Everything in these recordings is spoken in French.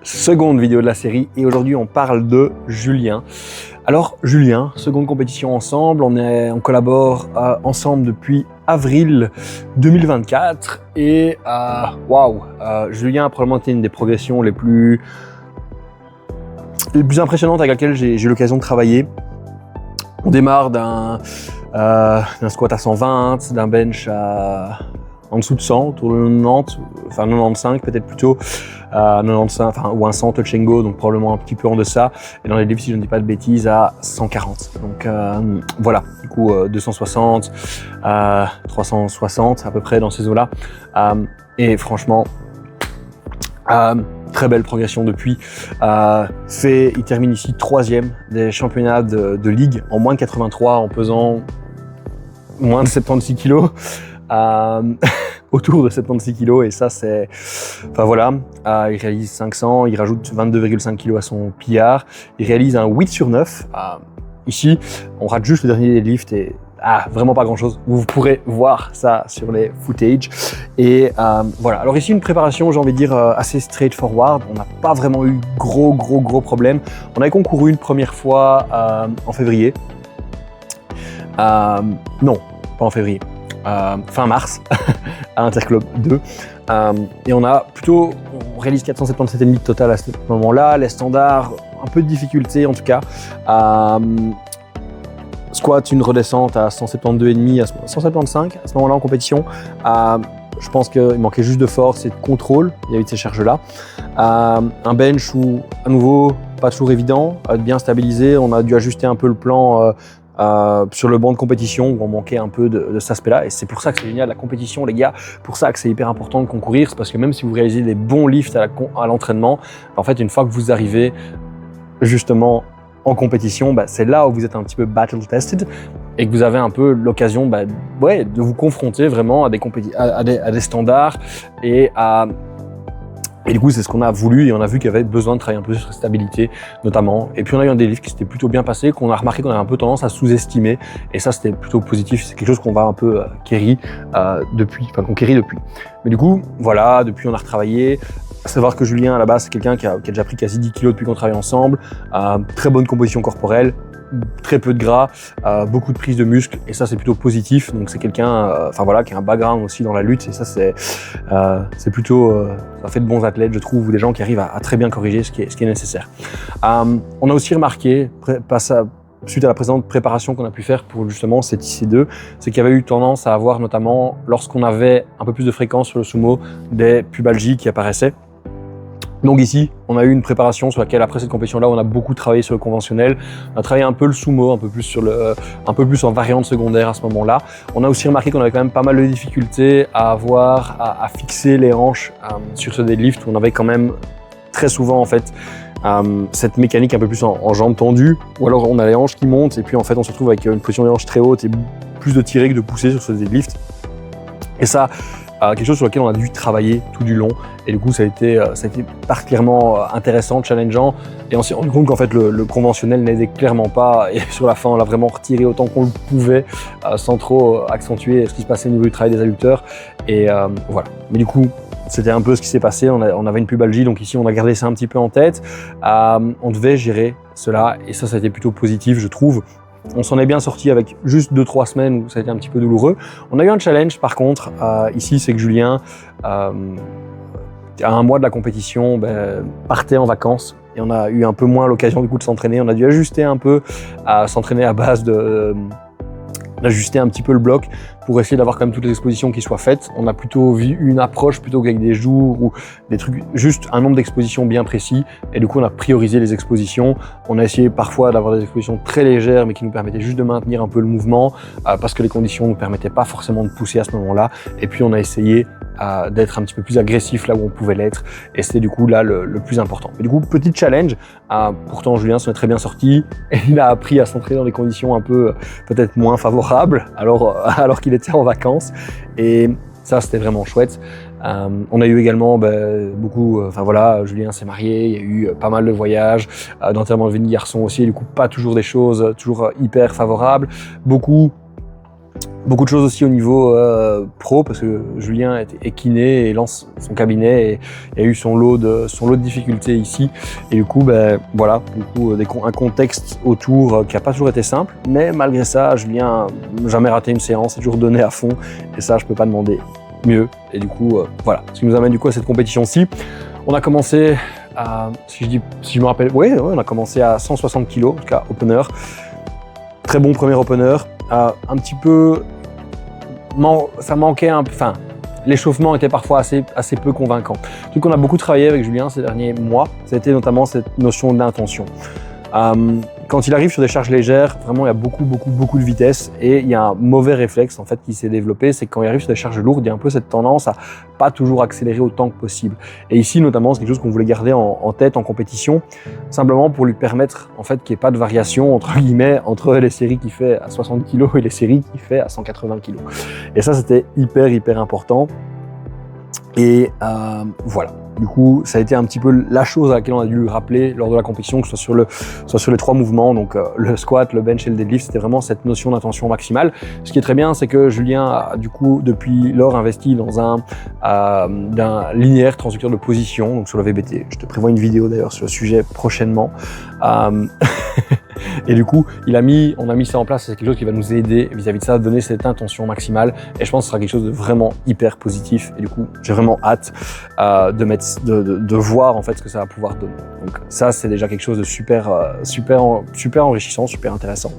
Seconde vidéo de la série et aujourd'hui on parle de Julien. Alors Julien, seconde compétition ensemble, on collabore ensemble depuis avril 2024 et waouh, Julien a probablement été une des progressions les plus impressionnantes avec laquelle j'ai eu l'occasion de travailler. On démarre d'un squat à 120, d'un bench en dessous de 100, autour de 90, enfin 95 peut-être plutôt, 95, enfin, ou un 100 touch and go, donc probablement un petit peu en deçà. Et dans les lifts, si je ne dis pas de bêtises, à 140. Donc voilà, du coup 260, 360 à peu près dans ces eaux-là. Et franchement, très belle progression depuis. Il termine ici 3e des championnats de ligue en moins de 83 en pesant moins de 76 kilos. Autour de 76 kilos et ça c'est, enfin voilà, il réalise 500, il rajoute 22,5 kilos à son PR, il réalise un 8 sur 9, ici on rate juste le dernier deadlift et vraiment pas grand chose, vous pourrez voir ça sur les footage et voilà. Alors ici une préparation, j'ai envie de dire assez straightforward, on n'a pas vraiment eu gros problèmes. On avait concouru une première fois en février, non pas en février, fin mars à Interclub 2 et on réalise 477,5 de total à ce moment-là, les standards, un peu de difficulté en tout cas, squat, une redescente à 172,5 à 175 à ce moment-là en compétition, je pense qu'il manquait juste de force et de contrôle, il y avait de ces charges-là, un bench où à nouveau pas toujours évident, bien stabilisé, on a dû ajuster un peu le plan sur le banc de compétition où on manquait un peu de cet aspect-là et c'est pour ça que c'est génial la compétition les gars, pour ça que c'est hyper important de concourir, c'est parce que même si vous réalisez des bons lifts à l'entraînement, en fait une fois que vous arrivez justement en compétition, c'est là où vous êtes un petit peu battle tested et que vous avez un peu l'occasion de vous confronter vraiment à des standards et du coup, c'est ce qu'on a voulu et on a vu qu'il y avait besoin de travailler un peu sur la stabilité notamment. Et puis on a eu un deadlift qui s'était plutôt bien passé, qu'on a remarqué qu'on avait un peu tendance à sous-estimer et ça c'était plutôt positif, c'est quelque chose qu'on va un peu qu'on quérit depuis. Mais du coup, voilà, depuis on a retravaillé. À savoir que Julien à la base c'est quelqu'un qui a déjà pris quasi 10 kilos depuis qu'on travaille ensemble, très bonne composition corporelle, très peu de gras, beaucoup de prise de muscles et ça c'est plutôt positif, donc c'est quelqu'un qui a un background aussi dans la lutte et ça c'est plutôt ça fait de bons athlètes je trouve, ou des gens qui arrivent à très bien corriger ce qui est nécessaire. On a aussi remarqué suite à la précédente préparation qu'on a pu faire pour justement cette IC2, c'est qu'il y avait eu tendance à avoir notamment lorsqu'on avait un peu plus de fréquence sur le sumo des pubalgies qui apparaissaient. Donc ici, on a eu une préparation sur laquelle, après cette compétition-là, on a beaucoup travaillé sur le conventionnel. On a travaillé un peu le sumo, un peu plus en variante secondaire à ce moment-là. On a aussi remarqué qu'on avait quand même pas mal de difficultés à fixer les hanches sur ce deadlift où on avait quand même très souvent en fait cette mécanique un peu plus en jambes tendues, ou alors on a les hanches qui montent et puis en fait on se retrouve avec une position des hanches très haute et plus de tirer que de pousser sur ce deadlift. Et ça, quelque chose sur lequel on a dû travailler tout du long et du coup ça a été particulièrement intéressant, challengeant et on s'est rendu compte qu'en fait le conventionnel n'aidait clairement pas et sur la fin on l'a vraiment retiré autant qu'on le pouvait sans trop accentuer ce qui se passait au niveau du travail des adducteurs et voilà. Mais du coup c'était un peu ce qui s'est passé, on avait une pubalgie donc ici on a gardé ça un petit peu en tête, on devait gérer cela et ça a été plutôt positif je trouve. On s'en est bien sorti avec juste 2-3 semaines où ça a été un petit peu douloureux. On a eu un challenge par contre, ici c'est que Julien, à un mois de la compétition, partait en vacances et on a eu un peu moins l'occasion du coup de s'entraîner. On a dû ajuster un peu, à s'entraîner à base d'ajuster un petit peu le bloc pour essayer d'avoir quand même toutes les expositions qui soient faites. On a plutôt vu une approche plutôt qu'avec des jours ou des trucs, juste un nombre d'expositions bien précis et du coup on a priorisé les expositions. On a essayé parfois d'avoir des expositions très légères mais qui nous permettaient juste de maintenir un peu le mouvement parce que les conditions ne nous permettaient pas forcément de pousser à ce moment-là et puis on a essayé d'être un petit peu plus agressif là où on pouvait l'être et c'était du coup là le plus important. Et du coup petit challenge, pourtant Julien s'en est très bien sorti et il a appris à s'entraîner dans des conditions un peu peut-être moins favorables alors qu'il était en vacances et ça c'était vraiment chouette. On a eu également beaucoup, Julien s'est marié, il y a eu pas mal de voyages, d'enterrement de vie de garçon aussi, et du coup pas toujours des choses toujours hyper favorables, beaucoup de choses aussi au niveau pro, parce que Julien est kiné et lance son cabinet et il y a eu son lot de difficultés ici. Et du coup, un contexte autour qui n'a pas toujours été simple. Mais malgré ça, Julien n'a jamais raté une séance, est toujours donné à fond. Et ça, je ne peux pas demander mieux. Et du coup, voilà. Ce qui nous amène du coup à cette compétition-ci. On a commencé à, si je me rappelle, on a commencé à 160 kg, en tout cas opener. Très bon premier opener. Un petit peu, ça manquait un peu, l'échauffement était parfois assez peu convaincant. Le truc qu'on a beaucoup travaillé avec Julien ces derniers mois, c'était notamment cette notion d'intention. Quand il arrive sur des charges légères, vraiment il y a beaucoup de vitesse et il y a un mauvais réflexe en fait qui s'est développé, c'est que quand il arrive sur des charges lourdes, il y a un peu cette tendance à pas toujours accélérer autant que possible. Et ici notamment, c'est quelque chose qu'on voulait garder en tête en compétition, simplement pour lui permettre en fait qu'il n'y ait pas de variation entre guillemets entre les séries qu'il fait à 60 kg et les séries qu'il fait à 180 kg. Et ça c'était hyper important. Et voilà. Du coup, ça a été un petit peu la chose à laquelle on a dû rappeler lors de la compétition, que ce soit sur les 3 mouvements, donc le squat, le bench et le deadlift, c'était vraiment cette notion d'intention maximale. Ce qui est très bien, c'est que Julien a du coup depuis lors investi dans un linéaire transducteur de position, donc sur le VBT. Je te prévois une vidéo d'ailleurs sur le sujet prochainement. Et du coup, on a mis ça en place, c'est quelque chose qui va nous aider vis-à-vis de ça, à donner cette intention maximale. Et je pense que ce sera quelque chose de vraiment hyper positif. Et du coup, j'ai vraiment hâte de voir en fait ce que ça va pouvoir donner. Donc ça, c'est déjà quelque chose de super enrichissant, super intéressant.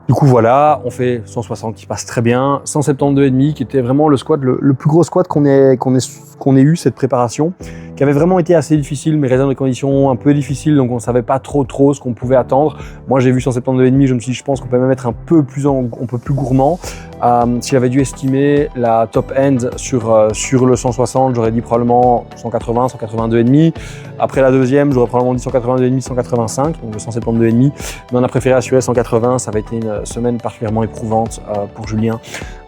Du coup, voilà, on fait 160 qui passe très bien, 172,5 qui était vraiment le squat, le plus gros squat qu'on ait eu cette préparation, qui avait vraiment été assez difficile, mais réserve des conditions un peu difficiles, donc on ne savait pas trop ce qu'on pouvait attendre. Moi, j'ai vu 172,5, je me suis dit, je pense qu'on peut même être un peu plus gourmand. Si j'avais dû estimer la top end sur le 160, j'aurais dit probablement 180, 182,5. Après la deuxième, j'aurais probablement dit 182,5, 185, donc le 172,5. Mais on a préféré assurer 180, ça avait été une semaine particulièrement éprouvante pour Julien,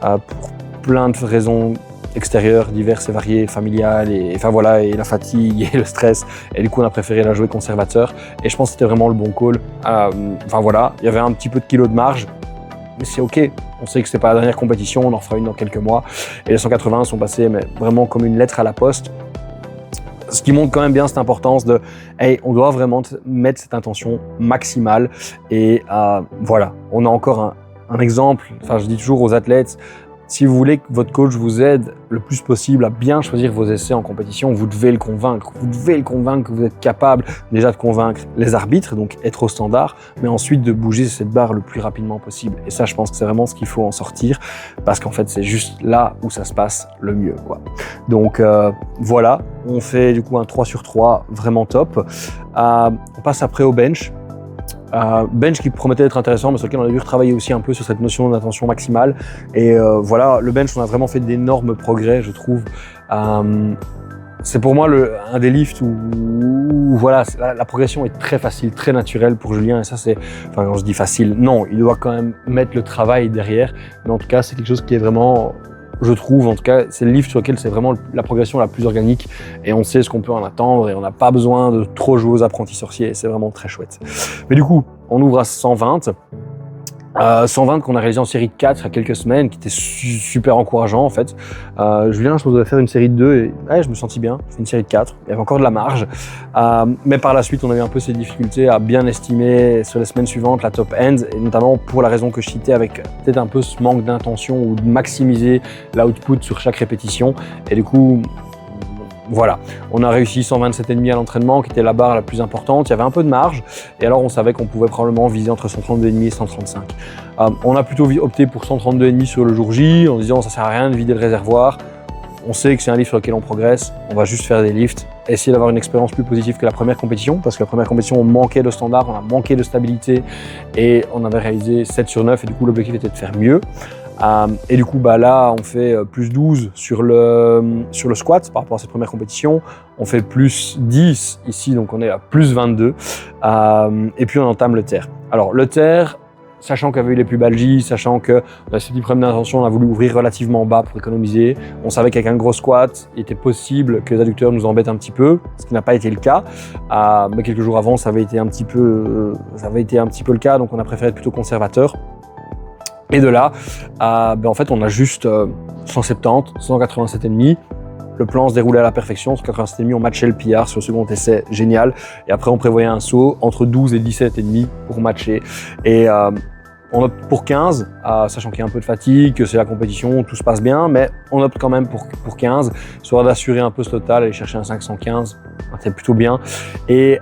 pour plein de raisons extérieures, diverses et variées, familiales, et la fatigue et le stress. Et du coup, on a préféré la jouer conservateur. Et je pense que c'était vraiment le bon call. Il y avait un petit peu de kilos de marge, mais c'est OK. On sait que c'est pas la dernière compétition, on en fera une dans quelques mois. Et les 180 sont passés mais vraiment comme une lettre à la poste. Ce qui montre quand même bien cette importance de on doit vraiment mettre cette intention maximale. Et on a encore un exemple. Je dis toujours aux athlètes, si vous voulez que votre coach vous aide le plus possible à bien choisir vos essais en compétition, vous devez le convaincre. Vous devez le convaincre que vous êtes capable déjà de convaincre les arbitres, donc être au standard, mais ensuite de bouger cette barre le plus rapidement possible. Et ça, je pense que c'est vraiment ce qu'il faut en sortir, parce qu'en fait, c'est juste là où ça se passe le mieux, quoi. Donc voilà, on fait du coup un 3 sur 3 vraiment top. On passe après au bench. Bench qui promettait d'être intéressant, mais sur lequel on a dû retravailler aussi un peu sur cette notion d'intention maximale. Et le bench, on a vraiment fait d'énormes progrès, je trouve. C'est pour moi un des lifts où la progression est très facile, très naturelle pour Julien. Et ça, quand je dis facile, non, il doit quand même mettre le travail derrière. Mais en tout cas, c'est quelque chose qui est vraiment, je trouve, en tout cas, c'est le lift sur lequel c'est vraiment la progression la plus organique et on sait ce qu'on peut en attendre et on n'a pas besoin de trop jouer aux apprentis sorciers et c'est vraiment très chouette. Mais du coup, on ouvre à 120. 120 qu'on a réalisé en série de 4 il y a quelques semaines, qui était super encourageant en fait. Julien, je devais faire une série de 2 et je me sentis bien. J'ai fait une série de 4, il y avait encore de la marge. Mais par la suite, on a eu un peu ces difficultés à bien estimer sur les semaines suivantes la top end, et notamment pour la raison que je citais avec peut-être un peu ce manque d'intention ou de maximiser l'output sur chaque répétition. Et du coup, voilà, on a réussi 127,5 à l'entraînement, qui était la barre la plus importante. Il y avait un peu de marge, et alors on savait qu'on pouvait probablement viser entre 132,5 et 135. On a plutôt opté pour 132,5 sur le jour J, en disant ça sert à rien de vider le réservoir. On sait que c'est un lift sur lequel on progresse, on va juste faire des lifts, essayer d'avoir une expérience plus positive que la première compétition, parce que la première compétition, on manquait de standard, on a manqué de stabilité, et on avait réalisé 7 sur 9, et du coup l'objectif était de faire mieux. Et du coup, là, on fait plus 12 sur le squat par rapport à cette première compétition. On fait plus 10 ici, donc on est à plus 22. Et puis, on entame le terre. Alors, le terre, sachant qu'il y avait eu les pubalgies, sachant que ce petit problème d'intention, on a voulu ouvrir relativement bas pour économiser. On savait qu'avec un gros squat, il était possible que les adducteurs nous embêtent un petit peu, ce qui n'a pas été le cas. Mais quelques jours avant, ça avait été un petit peu le cas, donc on a préféré être plutôt conservateur. Et de là, en fait, on a juste 170, 187,5. Le plan se déroulait à la perfection. Sur 87,5, on matchait le PR sur le second essai, génial. Et après, on prévoyait un saut entre 12 et 17,5 pour matcher. Et on opte pour 15, sachant qu'il y a un peu de fatigue, que c'est la compétition, tout se passe bien, mais on opte quand même pour 15, soit d'assurer un peu ce total, aller chercher un 515, c'est plutôt bien. Et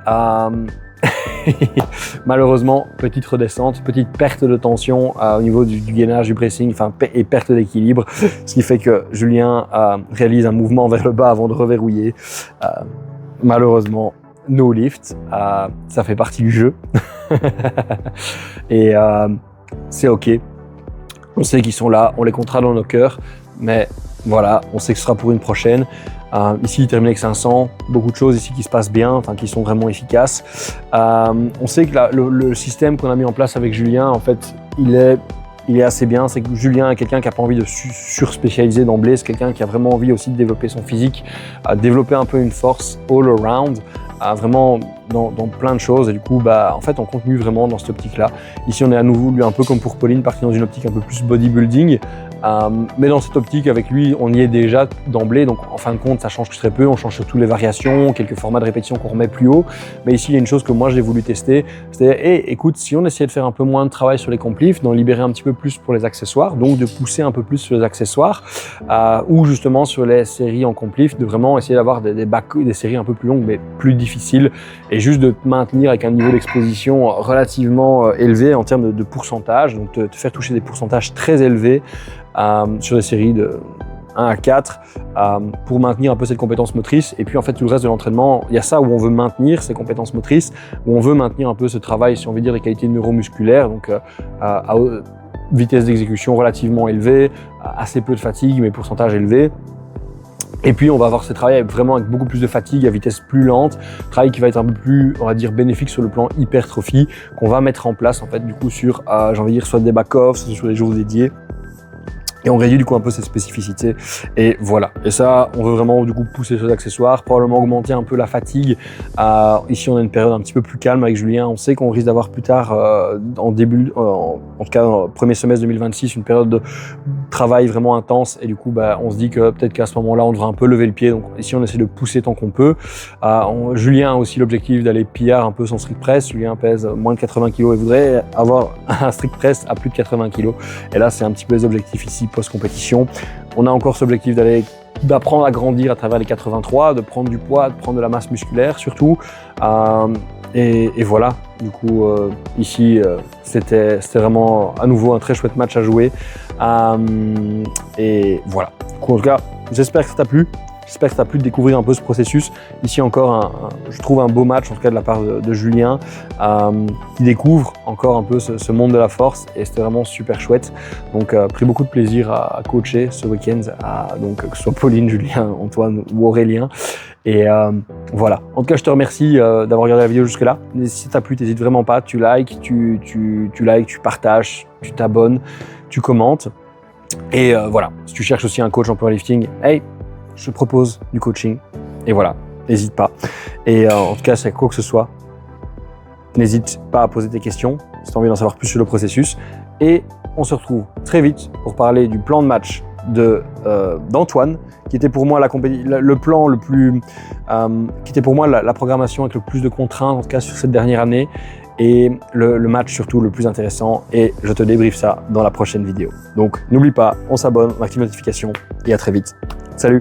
malheureusement, petite redescente, petite perte de tension au niveau du gainage, du pressing, et perte d'équilibre, ce qui fait que Julien réalise un mouvement vers le bas avant de reverrouiller. Malheureusement, no lift, ça fait partie du jeu. Et c'est ok. On sait qu'ils sont là, on les comptera dans nos cœurs, mais voilà, on sait que ce sera pour une prochaine. Ici, il termine avec 500, beaucoup de choses ici qui se passent bien, qui sont vraiment efficaces. On sait que le système qu'on a mis en place avec Julien, en fait, il est assez bien. C'est que Julien est quelqu'un qui n'a pas envie de surspécialiser d'emblée, c'est quelqu'un qui a vraiment envie aussi de développer son physique, développer un peu une force all around, vraiment dans plein de choses. Et du coup, en fait, on continue vraiment dans cette optique-là. Ici, on est à nouveau, lui, un peu comme pour Pauline, parti dans une optique un peu plus bodybuilding. Mais dans cette optique, avec lui, on y est déjà d'emblée. Donc, en fin de compte, ça change très peu. On change surtout les variations, quelques formats de répétition qu'on remet plus haut. Mais ici, il y a une chose que moi, j'ai voulu tester. C'est, écoute, si on essayait de faire un peu moins de travail sur les complifs, d'en libérer un petit peu plus pour les accessoires, donc de pousser un peu plus sur les accessoires, ou justement sur les séries en complifs, de vraiment essayer d'avoir des séries un peu plus longues, mais plus difficiles, et juste de te maintenir avec un niveau d'exposition relativement élevé en termes de pourcentage, donc te faire toucher des pourcentages très élevés sur des séries de 1 à 4 pour maintenir un peu cette compétence motrice. Et puis en fait tout le reste de l'entraînement, il y a ça où on veut maintenir ces compétences motrices, où on veut maintenir un peu ce travail, si on veut dire, des qualités neuromusculaires, donc à vitesse d'exécution relativement élevée, assez peu de fatigue mais pourcentage élevé. Et puis on va avoir ce travail vraiment avec beaucoup plus de fatigue à vitesse plus lente, travail qui va être un peu plus, on va dire, bénéfique sur le plan hypertrophie, qu'on va mettre en place en fait du coup sur, j'ai envie de dire, soit des back-offs, soit sur les jours dédiés. Et on réduit du coup un peu cette spécificité, et voilà. Et ça, on veut vraiment du coup pousser sur les accessoires, probablement augmenter un peu la fatigue. Ici, on a une période un petit peu plus calme avec Julien. On sait qu'on risque d'avoir plus tard, en tout cas dans le premier semestre 2026, une période de travail vraiment intense. Et du coup, on se dit que peut-être qu'à ce moment-là, on devrait un peu lever le pied. Donc ici, on essaie de pousser tant qu'on peut. Julien a aussi l'objectif d'aller PR un peu son strict press. Julien pèse moins de 80 kg et voudrait avoir un strict press à plus de 80 kg. Et là, c'est un petit peu les objectifs ici post-compétition. On a encore cet objectif d'apprendre à grandir à travers les 83, de prendre du poids, de prendre de la masse musculaire surtout. Et voilà, du coup, ici, c'était vraiment à nouveau un très chouette match à jouer. Et voilà. Du coup, en tout cas, j'espère que ça t'a plu. J'espère que ça t'a plu de découvrir un peu ce processus. Ici encore, je trouve un beau match, en tout cas de la part de Julien, qui découvre encore un peu ce monde de la force, et c'était vraiment super chouette. Donc, pris beaucoup de plaisir à coacher ce week-end, donc que ce soit Pauline, Julien, Antoine ou Aurélien. Et voilà. En tout cas, je te remercie d'avoir regardé la vidéo jusque-là. Si ça t'a plu, n'hésite vraiment pas. Tu likes, tu likes, tu partages, tu t'abonnes, tu commentes. Et voilà. Si tu cherches aussi un coach en powerlifting, hey, je te propose du coaching. Et voilà, n'hésite pas. Et en tout cas, si quoi que ce soit, n'hésite pas à poser tes questions si tu as envie d'en savoir plus sur le processus. Et on se retrouve très vite pour parler du plan de match d'Antoine, qui était pour moi le plan le plus, qui était pour moi la programmation avec le plus de contraintes, en tout cas sur cette dernière année, et le match surtout le plus intéressant. Et je te débriefe ça dans la prochaine vidéo. Donc n'oublie pas, on s'abonne, on active les notifications, et à très vite. Salut!